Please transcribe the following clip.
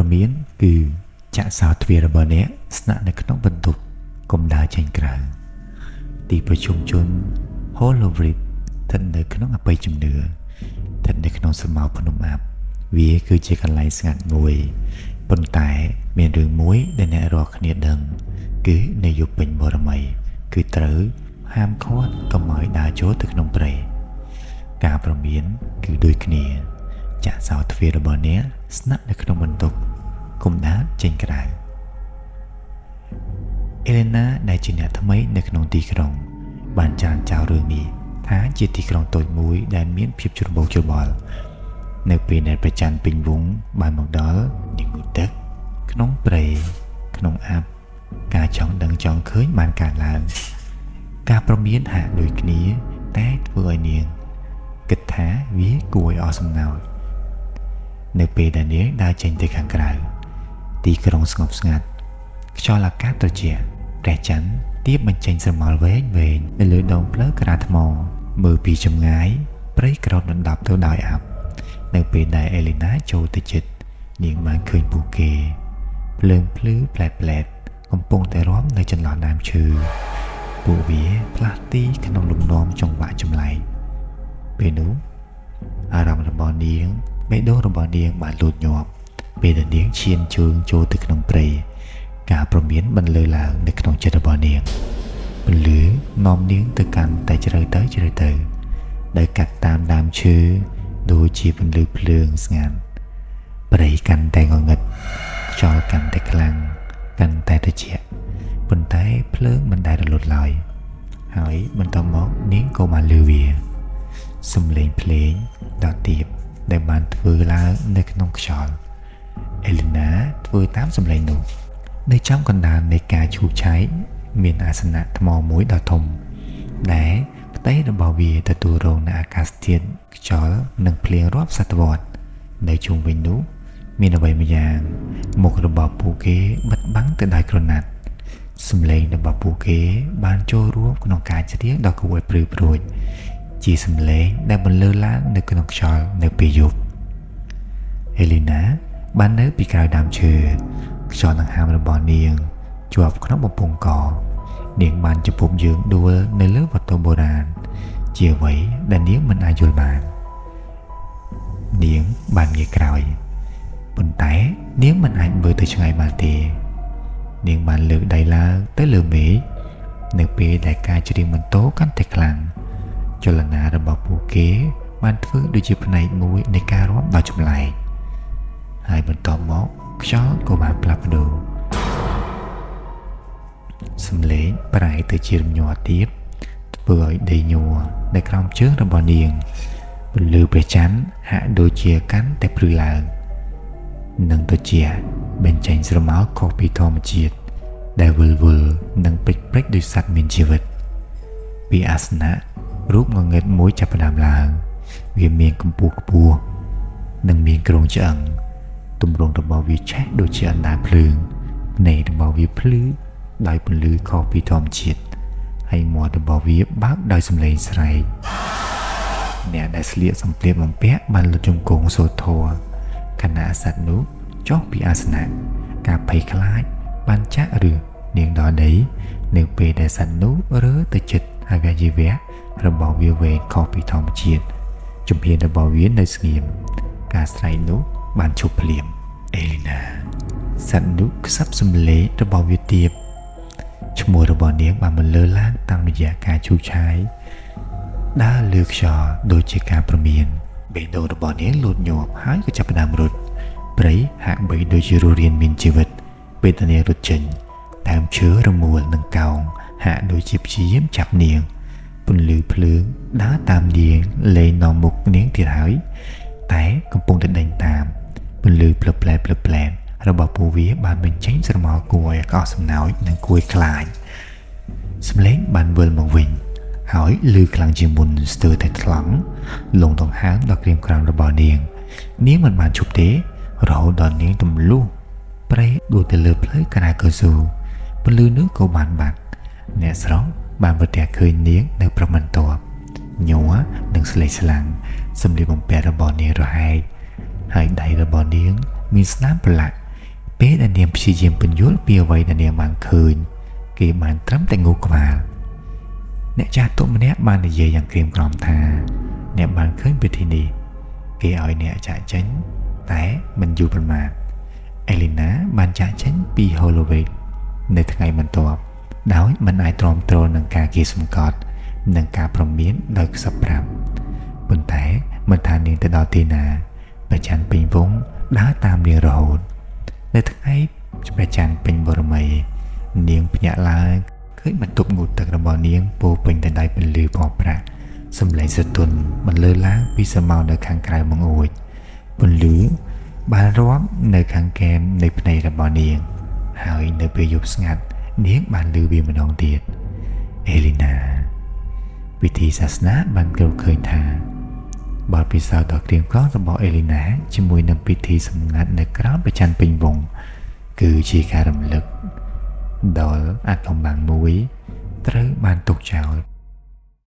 ប្រមានគឺចាក់សោទ្វាររបស់អ្នកស្នាក់នៅក្នុងបន្ទប់កុំដើរចេញក្រៅទីប្រជុំជន Holovrit ស្ថិតនៅក្នុងអបិយជំនឿស្ថិតនៅក្នុងស្រមោលភ្នំអាប់វាគឺជាកន្លែងស្ងាត់មួយប៉ុន្តែមានរឿងមួយដែលអ្នករាល់គ្នាដឹងគឺនៅយុគពេញបរមីគឺត្រូវហាមឃាត់កុំឲ្យដើរចូលទៅក្នុងព្រៃការប្រមានគឺដូចគ្នាចាក់សោទ្វាររបស់អ្នកស្នាក់នៅក្នុងបន្ទប់កុំដើរចេញក្រៅអេលេណាដែលជាអ្នកថ្មីនៅក្នុងទីក្រុងបានចានចោលរឿងនេះថាជាទីក្រុងតូចមួយដែលមានភាពច្របូកច្របល់នៅពេលដែលព្រះច័ន្ទពេញវង្សបានមកដល់នាងងូទឹកក្នុងព្រៃក្នុងអាប់ការចង់ដឹងចង់ឃើញបានកើតឡើងការប្រមានហាក់ដូចគ្នាតែធ្វើឲ្យនាងគិតថាវាគួរឲ្យអស់សំណើចនៅពេលដែលនាងដើរចេញទៅខាងក្រៅទីក្រុងស្ងប់ស្ងាត់ខ្យល់អាកាសត្រជាក់ព្រះច័ន្ទទាបបញ្ចេញស្រមោលវែងនៅលើដងផ្លូវក្រាលថ្មមើលពីចម្ងាយព្រៃក្រោតដណ្ដប់ទៅដោយអាប់នៅពេលដែលអេលីណាចូលទៅជិតនាងបានឃើញពួកគេភ្លើងភ្លឺផ្លែតកំពុងតែរាំនៅចន្លោះដើមឈើពួកវាផ្លាស់ទីក្នុងលំនាំចង្វាក់ចម្លែកពេលនោះអារម្មណ៍របស់នាងបេះដូងរបស់នាងបានលូតញាប់ពេលដែលនាងឈានជើងចូលទៅក្នុងព្រៃការប្រមានបន្លឺឡើងនៅក្នុងចិត្តរបស់នាងបន្លឺនាំនាងទៅកាន់តែជ្រៅទៅដោយកាត់តាមដើមឈើដូចជាពន្លឺភ្លើងស្ងាត់ព្រៃកាន់តែងងឹតខ្យល់កាន់តែខ្លាំងកាន់តែត្រជាក់ប៉ុន្តែភ្លើងមិនដែលរលត់ឡើយហើយបន្តមកនាងក៏បានឮវាសំឡេងភ្លេងដ៏ទាបដែលបានធ្វើឡើងនៅក្នុងខ្យល់អេលីណាធ្វើតាមសំឡេងនោះនៅចំកណ្ដាលនៃការឈូសឆាយមានអាសនៈថ្មមួយដ៏ធំដែលផ្ទៃរបស់វាទទួលរងនូវអាកាសធាតុខ្យល់និងភ្លៀងរាប់សតវត្សនៅជុំវិញនោះមានអ្វីម្យ៉ាងមុខរបស់ពួកគេបិទបាំងទៅដោយក្រណាត់សំឡេងរបស់ពួកគេបានចូលរួមក្នុងការច្រៀងដ៏គួរឲ្យព្រឺព្រួចជាសំឡេងដែលបន្លឺឡើងនៅក្នុងខ្យល់នៅពេលយប់ហេលីណាបាននៅពីក្រោយដើមឈើខ្យល់ដង្ហើមរបស់នាងជាប់ក្នុងបំពង់កនាងបានជពុំយើងដួលនៅលើវត្ថុបុរាណជាអ្វីដែលនាងមិនអាចយល់បាននាងបានងាកក្រោយប៉ុន្តែនាងមិនអាចមើលទៅឆ្ងាយបានទេនាងបានលើកដៃឡើងទៅលើមេឃនៅពេលដែលការច្រៀងបន្ទរកាន់តែខ្លាំងចលនារបស់ពួកគេបានធ្វើដូចជាផ្នែកមួយនៃការរាំដ៏ចម្លែកហើយបន្ទាប់មកខ្យល់ក៏បានផ្លាស់ប្ដូរសំឡេងប្រែទៅជារំញ័រទាបធ្វើឲ្យដីញ័រនៅក្រោមជើងរបស់នាងពន្លឺព្រះច័ន្ទហាក់ដូចជាកាន់តែព្រឺឡើងនិងត្រជាក់បញ្ចេញស្រមោលខុសពីធម្មជាតិដែលវិលវល់និងព្រិចដោយសត្វមានជីវិតពីអាសនៈរូបងងឹតមួយចាប់ផ្ដើមឡើងវាមានកម្ពស់ខ្ពស់និងមានគ្រោងឆ្អឹងទម្រង់របស់វាឆេះដូចជាអណ្ដាតភ្លើងភ្នែករបស់វាភ្លឺដោយពន្លឺខុសពីធម្មជាតិហើយមាត់របស់វាបើកដោយសំឡេងស្រែកអ្នកដែលស្លៀកសម្លៀកបំពាក់បានលុតជង្គង់សូត្រធម៌ខណៈសត្វនោះចុះពីអាសនៈការភ័យខ្លាចបានចាក់ឬនាងដល់ដីនៅពេលដែលសត្វនោះរើទៅជិតអវយវៈរបស់វាវែងខុសពីធម្មជាតិជំហានរបស់វានៅស្ងៀមការស្រែកនោះបានឈប់ភ្លាមអេលីណាសត្វនោះខ្សឹបសំឡេងរបស់វាទាបឈ្មោះរបស់នាងបានបន្លឺឡើងតាមរយៈការឈូសឆាយដើរលើខ្យល់ដូចជាការប្រមានបេះដូងរបស់នាងលូតញាប់ហើយក៏ចាប់ផ្ដើមរត់ព្រៃហាក់បីដូចជារស់រានមានជីវិតពេលនាងរត់ចេញដើមឈើរមួលនិងកោងហាក់ដូចជាព្យាយាមចាប់នាងពន្លឺភ្លើងដើរតាមនាងលេងនាំមុខនាងទៀតហើយតែកំពុងតែដេញតាមពន្លឺផ្លឹបផ្លែរបស់ពួកវាបានបញ្ចេញស្រមោលគួរឲ្យអស់សំណោចនិងគួរខ្លាចសំឡេងបានវិលមកវិញហើយឮខ្លាំងជាងមុនស្ទើរតែថ្លង់លងដង្ហើមដល់ក្រៀមក្រំរបស់នាងមិនបានឈប់ទេរហូតដល់នាងទម្លុះព្រៃដួលទៅលើផ្លូវក្រាកៅស៊ូពន្លឺនោះក៏បានបាត់អ្នកស្រុកបានប្រទះឃើញនាងនៅប្រមាណតបញ័រនិងស្លេកស្លាំងសម្លៀកបំពាក់របស់នាងរហែកហើយដៃរបស់នាងមានស្នាមប្រឡាក់ ពេលដែលនាងព្យាយាមពន្យល់ពីអ្វីដែលនាងបានឃើញគេបានត្រឹមតែងូក្បាលអ្នកចាស់ទុំម្នាក់បាននិយាយយ៉ាងក្រៀមក្រំថាអ្នកបានឃើញពិធីនេះគេឲ្យអ្នកចាក់ចេញតែមិនយូរប៉ុន្មានអេលីណាបានចាក់ចេញពី Holloway នៅថ្ងៃបន្ទាប់ដោយមិនអាចទ្រាំទ្រនឹងការគៀសម្កត់និងការប្រមានដោយខ្សឹបប្រាប់ប៉ុន្តែមិនថានាងទៅដល់ទីណាព្រះច័ន្ទពេញវងដើរតាមនាងរហូតនៅថ្ងៃព្រះច័ន្ទពេញបរមីនាងភ្ញាក់ឡើងឃើញបន្ទប់ងូតទឹករបស់នាងពោពេញទៅដោយពន្លឺពណ៌ប្រាក់សម្លេងស្រទន់បន្លឺឡើងពីស្រមោលនៅខាងក្រៅបង្អួចពន្លឺបានរាប់នៅខាងកែមនៃភ្នែករបស់នាងហើយនៅពេលយប់ស្ងាត់នាងបានឮវាម្ដងទៀតអេលីណាពិធីសាសនាបានគិតឃើញថាបទពិសោធន៍ដ៏ក្រៀមក្រំរបស់អេលីណាជាមួយនឹងពិធីសម្ងាត់នៅក្រោមព្រះច័ន្ទពេញវងគឺជាការរំលឹកដល់អាថ៌កំបាំងមួយត្រូវបានទុកចោល